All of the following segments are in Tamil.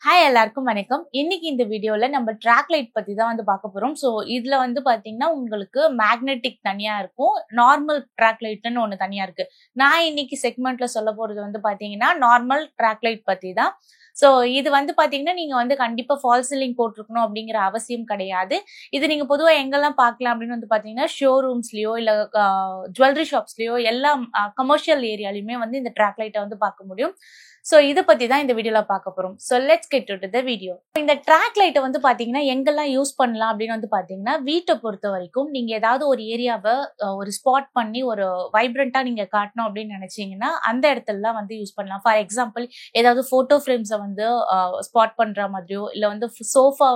ஹாய் எல்லாருக்கும் வணக்கம். இன்னைக்கு இந்த வீடியோல நம்ம ட்ராக் லைட் பத்தி தான் பார்க்க போறோம். ஸோ இதுல பாத்தீங்கன்னா உங்களுக்கு மேக்னெட்டிக் தனியா இருக்கும், நார்மல் ட்ராக் லைட்னு ஒண்ணு தனியா இருக்கு. நான் இன்னைக்கு செக்மெண்ட்ல சொல்ல போறது பாத்தீங்கன்னா நார்மல் ட்ராக் லைட் பத்தி தான். ஸோ இது பாத்தீங்கன்னா நீங்க கண்டிப்பா ஃபால் சீலிங் போட்டிருக்கணும் அப்படிங்கிற அவசியம் கிடையாது. இது நீங்க பொதுவா எங்கெல்லாம் பார்க்கலாம் அப்படின்னு பாத்தீங்கன்னா ஷோரூம்ஸ்லயோ இல்ல ஜுவல்லரி ஷாப்ஸ்லயோ எல்லாம் கமர்ஷியல் ஏரியாலையுமே இந்த ட்ராக் லைட்டை பார்க்க முடியும். சோ இத பத்தி தான் இந்த வீடியோல பார்க்க போறோம். So let's get to the video. இந்த ட்ராக் லைட்டை பாத்தீங்கன்னா எங்கெல்லாம் யூஸ் பண்ணலாம் அப்படின்னு பாத்தீங்கன்னா வீட்டை பொறுத்த வரைக்கும் நீங்க ஏதாவது ஒரு ஏரியாவை ஒரு ஸ்பாட் பண்ணி ஒரு வைப்ரண்டா நீங்க காட்டணும் அப்படின்னு நினைச்சீங்கன்னா அந்த இடத்துலலாம் யூஸ் பண்ணலாம். ஃபார் எக்ஸாம்பிள் ஏதாவது போட்டோ ஃப்ரேம்ஸை ஸ்பாட் பண்ற மாதிரியோ இல்ல சோஃபா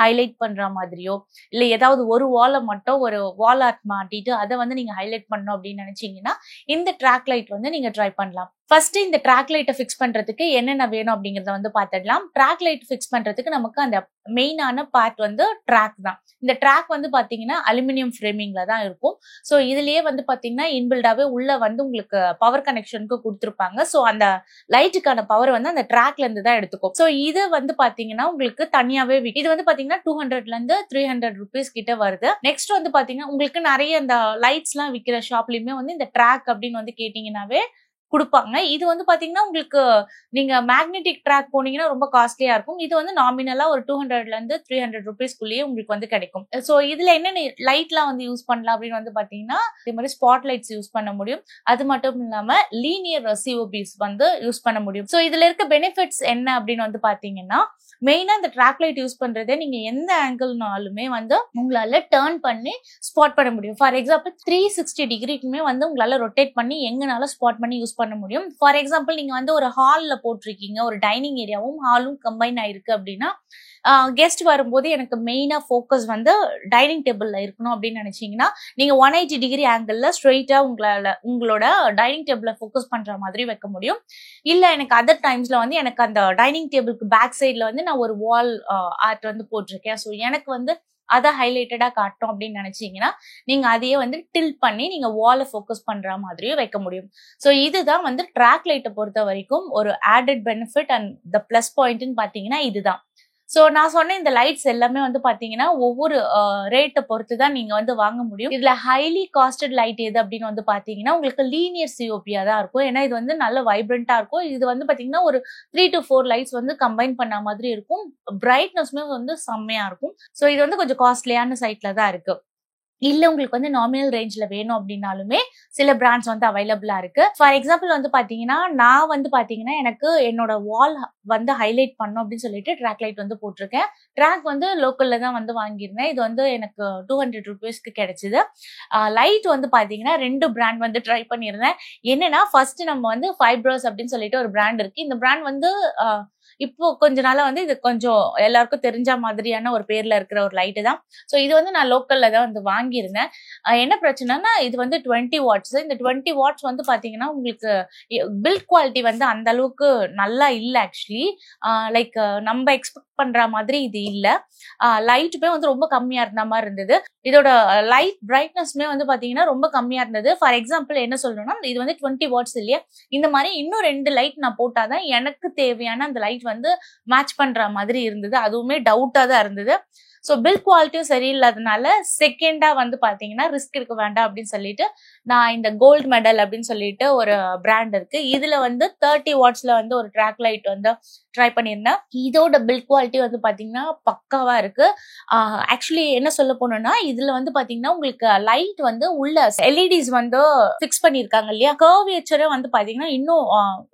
ஹைலைட் பண்ற மாதிரியோ இல்ல ஏதாவது ஒரு வாலை மட்டும் ஒரு வால் ஆர்ட் மாட்டிட்டு அதை நீங்க ஹைலைட் பண்ணணும் அப்படின்னு நினைச்சீங்கன்னா இந்த ட்ராக் லைட் நீங்க ட்ரை பண்ணலாம். ஃபர்ஸ்ட் இந்த ட்ராக் லைட்டை ஃபிக்ஸ் பண்றதுக்கு என்னென்ன வேணும் அப்படிங்கறத பார்த்துடலாம். ட்ராக் லைட் ஃபிக்ஸ் பண்றதுக்கு நமக்கு அந்த மெயினான பார்ட் ட்ராக் தான். இந்த ட்ராக் பாத்தீங்கன்னா அலுமினியம் ஃப்ரேமிங்ல தான் இருக்கும். ஸோ இதுலயே பாத்தீங்கன்னா இன்பில்டாவே உள்ள உங்களுக்கு பவர் கனெக்ஷனுக்கு கொடுத்துருப்பாங்க. ஸோ அந்த லைட்டுக்கான பவர் அந்த ட்ராக்ல இருந்து தான் எடுத்துக்கும். ஸோ இது பாத்தீங்கன்னா உங்களுக்கு தனியாவே இது பாத்தீங்கன்னா 200ல இருந்து 300 ருபீஸ் கிட்ட வருது. நெக்ஸ்ட் பாத்தீங்கன்னா உங்களுக்கு நிறைய இந்த லைட்ஸ் எல்லாம் விற்கிற ஷாப்லயுமே இந்த ட்ராக் அப்படின்னு கேட்டீங்கன்னாவே கொடுப்பாங்க. இது பாத்தீங்கன்னா உங்களுக்கு நீங்க மேக்னெட்டிக் ட்ராக் போனீங்கன்னா ரொம்ப காஸ்ட்லியா இருக்கும். இது நாமினலா ஒரு 200ல இருந்து 300 ருபீஸ்க்குள்ளேயே உங்களுக்கு கிடைக்கும். சோ இதுல என்னென்ன லைட்லாம் யூஸ் பண்ணலாம் அப்படின்னு பாத்தீங்கன்னா இதே மாதிரி ஸ்பாட் லைட்ஸ் யூஸ் பண்ண முடியும். அது மட்டும் இல்லாம லீனியர் சிஓபிஸ் யூஸ் பண்ண முடியும். சோ இதுல இருக்க பெனிஃபிட்ஸ் என்ன அப்படின்னு பாத்தீங்கன்னா மெயினா இந்த ட்ராக் லைட் யூஸ் பண்றதே நீங்க எந்த ஆங்கிள்னாலுமே உங்களால டர்ன் பண்ணி ஸ்பாட் பண்ண முடியும். ஃபார் எக்ஸாம்பிள் 360 டிகிரிக்குமே உங்களால ரொட்டேட் பண்ணி எங்கனால ஸ்பாட் பண்ணி யூஸ் பண்ண முடியும். ஃபார் எக்ஸாம்பிள் நீங்க ஒரு ஹால்ல போட்டிருக்கீங்க, ஒரு டைனிங் ஏரியாவும் ஹாலும் கம்பைன் ஆயிருக்கு அப்படின்னா கெஸ்ட் வரும்போது எனக்கு மெயினா ஃபோக்கஸ் டைனிங் டேபிள்ல இருக்கணும் அப்படின்னு நினைச்சீங்கன்னா நீங்க 180 டிகிரி ஆங்கிள் ஸ்ட்ரெயிட்டா உங்களோட டைனிங் டேபிள ஃபோக்கஸ் பண்ற மாதிரி வைக்க முடியும். இல்ல எனக்கு அதர் டைம்ஸ்ல எனக்கு அந்த டைனிங் டேபிளுக்கு பேக் சைட்ல நான் ஒரு வால் ஆர்ட் போட்டிருக்கேன். ஸோ எனக்கு அதை ஹைலைட்டடா காட்டும் அப்படின்னு நினைச்சீங்கன்னா நீங்க அதையே டில்ட் பண்ணி நீங்க வாலை ஃபோக்கஸ் பண்ற மாதிரியே வைக்க முடியும். ஸோ இதுதான் ட்ராக் லைட்டை பொறுத்த வரைக்கும் ஒரு added benefit and the plus பாயிண்ட்னு பாத்தீங்கன்னா இதுதான். சோ நான் சொன்ன இந்த லைட்ஸ் எல்லாமே பாத்தீங்கன்னா ஒவ்வொரு ரேட்டை பொறுத்து தான் நீங்க வாங்க முடியும். இதுல ஹைலி காஸ்டட் லைட் எது அப்படின்னு பாத்தீங்கன்னா உங்களுக்கு லீனியர் சிஓபியா தான் இருக்கும். ஏன்னா இது நல்ல வைப்ரண்டா இருக்கும். இது பாத்தீங்கன்னா ஒரு 3 to 4 லைட்ஸ் கம்பைன் பண்ண மாதிரி இருக்கும். பிரைட்னஸ்மே செம்மையா இருக்கும். சோ இது கொஞ்சம் காஸ்ட்லியான சைட்ல தான் இருக்கு. இல்ல உங்களுக்கு நாமினல் ரேஞ்ச்ல வேணும் அப்படின்னாலுமே சில பிராண்ட்ஸ் அவைலபிளா இருக்கு. ஃபார் எக்ஸாம்பிள் பாத்தீங்கன்னா நான் பாத்தீங்கன்னா எனக்கு என்னோட வால் ஹைலைட் பண்ணும் அப்படின்னு சொல்லிட்டு ட்ராக் லைட் போட்டிருக்கேன். ட்ராக் லோக்கல்ல தான் வாங்கியிருந்தேன். இது எனக்கு 200 ருபீஸ்க்கு கிடைச்சது. லைட் பாத்தீங்கன்னா 2 பிராண்ட் ட்ரை பண்ணியிருந்தேன். என்னன்னா ஃபர்ஸ்ட் நம்ம ஃபைப்ரோஸ் அப்படின்னு சொல்லிட்டு ஒரு பிராண்ட் இருக்கு. இந்த பிராண்ட் இப்போ கொஞ்ச நாளா இது கொஞ்சம் எல்லாருக்கும் தெரிஞ்ச மாதிரியான ஒரு பேர்ல இருக்கிற ஒரு லைட்டு தான். ஸோ இது நான் லோக்கல்ல தான் வாங்கியிருந்தேன். என்ன பிரச்சனைனா இது 20 வாட்ஸ். இந்த 20 வாட்ஸ் பாத்தீங்கன்னா உங்களுக்கு பில்ட் குவாலிட்டி அந்த அளவுக்கு நல்லா இல்லை. ஆக்சுவலி லைக் நம்ம எக்ஸ்பெக்ட் பண்ற மாதிரி இது இல்ல. லைட்டுமே ரொம்ப கம்மியா இருந்த மாதிரி இருந்தது. இதோட லைட் பிரைட்னஸ்மே பாத்தீங்கன்னா ரொம்ப கம்மியா இருந்தது. ஃபார் எக்ஸாம்பிள் என்ன சொல்லணும்னா இது 20 வாட்ஸ் இல்லையா, இந்த மாதிரி இன்னும் 2 லைட் நான் போட்டாதான் எனக்கு தேவையான அந்த லைட் மேட்ச் பண்ற மாதிரி இருந்தது. அதுவுமே டவுட்டா தான் இருந்தது. ஸோ பில் குவாலிட்டியும் சரியில்லாதனால செகண்டா பாத்தீங்கன்னா ரிஸ்க் எடுக்க வேண்டாம் அப்படின்னு சொல்லிட்டு நான் இந்த கோல்ட் மெடல் அப்படின்னு சொல்லிட்டு ஒரு பிராண்ட் இருக்கு. இதுல 30 வாட்ஸ்ல ஒரு ட்ராக் லைட் ட்ரை பண்ணியிருந்தேன். இதோட பில் குவாலிட்டி பாத்தீங்கன்னா பக்காவா இருக்கு. ஆக்சுவலி என்ன சொல்ல போனோம்னா இதுல பாத்தீங்கன்னா உங்களுக்கு லைட் உள்ள எல்இடிஸ் பிக்ஸ் பண்ணிருக்காங்க இல்லையா, கர்வேச்சரே பாத்தீங்கன்னா இன்னும்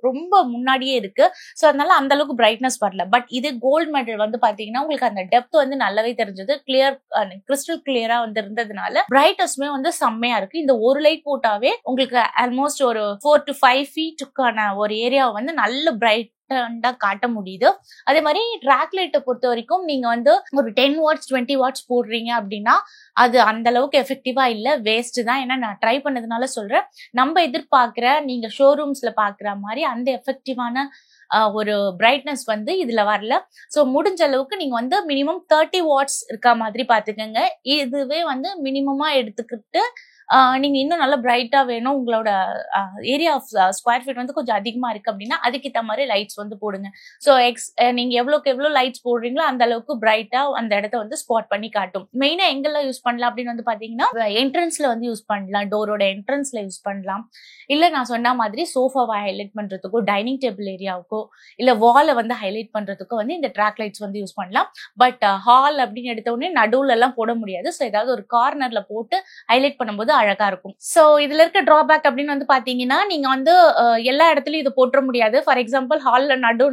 ரொம்ப முன்னாடியே இருக்கு. ஸோ அதனால அந்த அளவுக்கு பிரைட்னஸ் வரல. பட் இது கோல்ட் மெடல் பாத்தீங்கன்னா உங்களுக்கு அந்த டெப்த் நல்லாவே தெரிஞ்சது. கிளியர் கிறிஸ்டல் கிளியரா இருந்ததுனால பிரைட்னஸ்மே செம்மையா இருக்கு. இந்த ஒரு லைட் போட்டாவே உங்களுக்கு ஆல்மோஸ்ட் ஒரு 4 to 5 ஃபீட்டுக்கான ஒரு ஏரியாவை நல்ல பிரைட் காட்ட முடியுது. அதே மாதிரி ட்ராக் லைட்டை பொறுத்த வரைக்கும் நீங்க ஒரு 10 வாட்ஸ் 20 வாட்ஸ் போடுறீங்க அப்படின்னா அது அந்த அளவுக்கு எஃபெக்டிவா இல்ல, வேஸ்ட் தான். ஏன்னா நான் ட்ரை பண்ணதுனால சொல்றேன். நம்ம எதிர்பார்க்கிற நீங்க ஷோரூம்ஸ்ல பாக்குற மாதிரி அந்த எஃபெக்டிவான ஒரு பிரைட்னஸ் இதுல வரல. சோ முடிஞ்ச அளவுக்கு நீங்க மினிமம் 30 வாட்ஸ் இருக்க மாதிரி பாத்துக்கோங்க. இதுவே மினிமமா எடுத்துக்கிட்டு நீங்க இன்னும் நல்லா பிரைட்டா வேணும், உங்களோட ஏரியா ஆஃப் ஸ்கொயர் ஃபீட் வந்து கொஞ்சம் அதிகமா இருக்கு அப்படின்னா அதுக்கேற்ற மாதிரி லைட்ஸ் வந்து போடுங்க. ஸோ நீங்க எவ்வளோக்கு எவ்வளோ லைட்ஸ் போடுறீங்களோ அந்த அளவுக்கு பிரைட்டா அந்த இடத்த வந்து ஸ்பாட் பண்ணி காட்டும். மெயினா எங்கெல்லாம் யூஸ் பண்ணலாம் அப்படின்னு வந்து பாத்தீங்கன்னா என்ட்ரன்ஸ்ல வந்து யூஸ் பண்ணலாம், டோரோட என்ட்ரன்ஸ்ல யூஸ் பண்ணலாம். இல்ல நான் சொன்ன மாதிரி சோஃபாவை ஹைலைட் பண்றதுக்கோ, டைனிங் டேபிள் ஏரியாவுக்கோ, இல்ல வாலை வந்து ஹைலைட் பண்றதுக்கோ வந்து இந்த ட்ராக் லைட்ஸ் வந்து யூஸ் பண்ணலாம். பட் ஹால் அப்படின்னு எடுத்த உடனே நடுவுல எல்லாம் போட முடியாது. ஸோ ஏதாவது ஒரு கார்னர்ல போட்டு ஹைலைட் பண்ணும்போது அழகா இருக்கும். ஸோ இதுல இருக்க டிராபேக் அப்படின்னு வந்து பாத்தீங்கன்னா நீங்க வந்து எல்லா இடத்துலயும் இது போட்டுற முடியாது. ஃபார் எக்ஸாம்பிள் ஹால்ல நடு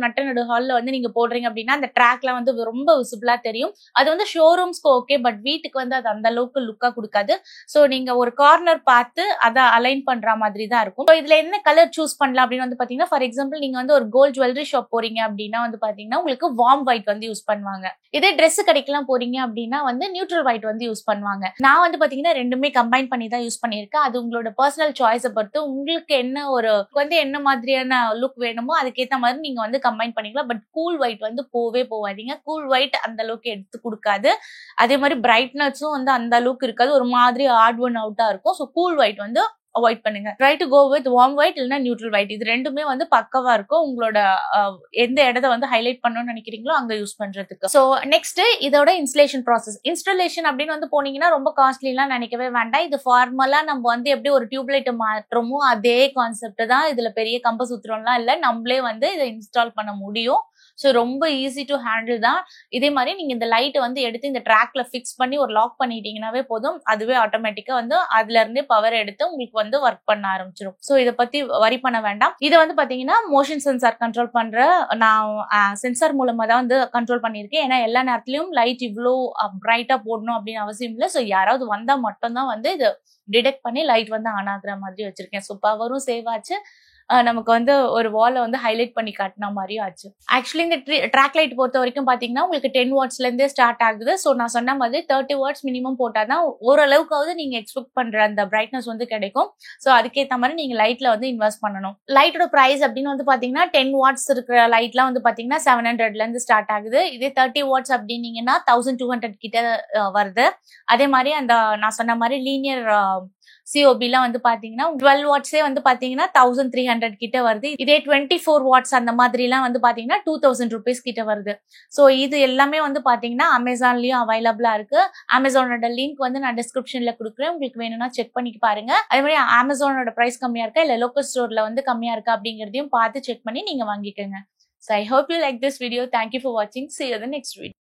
ஹால்ல வந்து நீங்க போடுறீங்க அப்படின்னா அந்த ட்ராக்ல வந்து ரொம்ப விசிபிளா தெரியும். அது வந்து ஷோரூம்ஸ்க்கு ஓகே, பட் வீட்டுக்கு வந்து அது அந்த அளவுக்கு லுக்கா கொடுக்காது. ஸோ நீங்க ஒரு கார்னர் பார்த்து அதை அலைன் பண்ற மாதிரி தான் இருக்கும். இதுல என்ன கலர் சூஸ் பண்ணலாம் அப்படின்னு வந்து பாத்தீங்கன்னா, ஃபார் எக்ஸாம்பிள் நீங்க வந்து ஒரு கோல்ட் ஜுவல்லரி ஷாப் போறீங்க அப்படின்னா வந்து பாத்தீங்கன்னா உங்களுக்கு வார்ம் ஒயிட் வந்து யூஸ் பண்ணுவாங்க. இதே ட்ரெஸ் கடைக்கெல்லாம் போறீங்க அப்படின்னா வந்து நியூட்ரல் ஒயிட் வந்து யூஸ் பண்ணுவாங்க. நான் வந்து பாத்தீங்கன்னா ரெண்டுமே கம்பைன் பண்ணி தான் யூஸ் பண்ணியிருக்கேன். அது உங்களோட பர்சனல் சாய்ஸை பொறுத்து உங்களுக்கு என்ன மாதிரியான லுக் வேணுமோ அதுக்கேற்ற மாதிரி நீங்க வந்து கம்பைன் பண்ணிக்கலாம். பட் கூல் ஒயிட் வந்து போவாதீங்க. கூல் ஒயிட் அந்த அளவுக்கு எடுத்து கொடுக்காது. அதே மாதிரி பிரைட்னஸும் வந்து அந்த அளவுக்கு இருக்காது, ஒரு மாதிரி ஆட் ஒன் அவுட்டா இருக்கும். ஸோ கூல் ஒயிட் வந்து அவாய்ட் பண்ணுங்க. Try to go with warm white இல்லைன்னா நியூட்ரல் ஒயிட். இது ரெண்டுமே வந்து பக்கவா இருக்கும் உங்களோட எந்த இடத்த வந்து ஹைலைட் பண்ணணும்னு நினைக்கிறீங்களோ அங்க யூஸ் பண்றதுக்கு. ஸோ நெக்ஸ்ட் இதோட இன்ஸ்டலேஷன் ப்ராசஸ். இன்ஸ்டலேஷன் அப்படின்னு வந்து போனீங்கன்னா ரொம்ப காஸ்ட்லி எல்லாம் நினைக்கவே வேண்டாம். இது ஃபார்மலா நம்ம வந்து எப்படி ஒரு டியூப் லைட் மாற்றமோ அதே கான்செப்ட் தான். இதுல பெரிய கம்ப சுத்திரம்லாம் இல்லை, நம்மளே வந்து இதை இன்ஸ்டால் பண்ண முடியும். ஸோ ரொம்ப ஈஸி டு ஹேண்டில் தான். இதே மாதிரி நீங்க இந்த லைட்டை வந்து எடுத்து இந்த ட்ராக்ல ஃபிக்ஸ் பண்ணி ஒரு லாக் பண்ணிட்டீங்கன்னாவே போதும், அதுவே ஆட்டோமேட்டிக்கா வந்து அதுல இருந்தே பவர் எடுத்து உங்களுக்கு வந்து ஒர்க் பண்ண ஆரம்பிச்சிடும். ஸோ இதை பத்தி வரி பண்ண வேண்டாம். இதை வந்து பாத்தீங்கன்னா மோஷன் சென்சார் கண்ட்ரோல் பண்ற நான் சென்சார் மூலமா தான் வந்து கண்ட்ரோல் பண்ணியிருக்கேன். ஏன்னா எல்லா நேரத்திலயும் லைட் இவ்வளோ பிரைட்டா போடணும் அப்படின்னு அவசியம் இல்லை. ஸோ யாராவது வந்தா மட்டும்தான் வந்து இது டிடெக்ட் பண்ணி லைட் வந்து ஆன் ஆகுற மாதிரி வச்சிருக்கேன். ஸோ பவரும் சேவ் ஆச்சு, நமக்கு வந்து ஒரு வாலை வந்து ஹைலைட் பண்ணி காட்டின மாதிரியும் ஆச்சு. ஆக்சுவலி இந்த ட்ராக் லைட் பொறுத்த வரைக்கும் பாத்தீங்கன்னா உங்களுக்கு 10 வாட்ஸ்ல இருந்தே ஸ்டார்ட் ஆகுது. ஸோ நான் சொன்ன மாதிரி 30 வாட்ஸ் மினிமம் போட்டாதான் ஓரளவுக்காவது நீங்க எக்ஸ்பெக்ட் பண்ற அந்த பிரைட்னஸ் வந்து கிடைக்கும். ஸோ அதுக்கேற்ற மாதிரி நீங்க லைட்ல வந்து இன்வெஸ்ட் பண்ணணும். லைட்டோட பிரைஸ் அப்படின்னு வந்து பாத்தீங்கன்னா 10 வாட்ஸ் இருக்கிற லைட்லாம் வந்து பாத்தீங்கன்னா 700ல இருந்து ஸ்டார்ட் ஆகுது. இதே 30 வாட்ஸ் அப்படின்னீங்கன்னா 1200 கிட்ட வருது. அதே மாதிரி அந்த நான் சொன்ன மாதிரி லீனியர் சிஓபிலாம் வந்து பாத்தீங்கன்னா 12 வாட்ஸே வந்து பாத்தீங்கன்னா 1300 கிட்ட வருது. இதே 24 வாட்ஸ் அந்த மாதிரிலாம் வந்து பாத்தீங்கன்னா 2000 rupees கிட்ட வருது. ஸோ இது எல்லாமே வந்து பாத்தீங்கன்னா அமேசான்லயும் அவைலபிளா இருக்கு. அமேசானோட லிங்க் வந்து நான் டிஸ்கிரிப்ஷன்ல கொடுக்குறேன், உங்களுக்கு வேணும்னா செக் பண்ணி பாருங்க. அதே மாதிரி அமேசானோட பிரைஸ் கம்மியா இருக்கா இல்ல லோக்கல் ஸ்டோர்ல வந்து கம்மியா இருக்கா அப்படிங்கறதையும் பார்த்து செக் பண்ணி நீங்க வாங்கிக்கோங்க. So I hope you like this video. Thank you for watching. See you in the next video.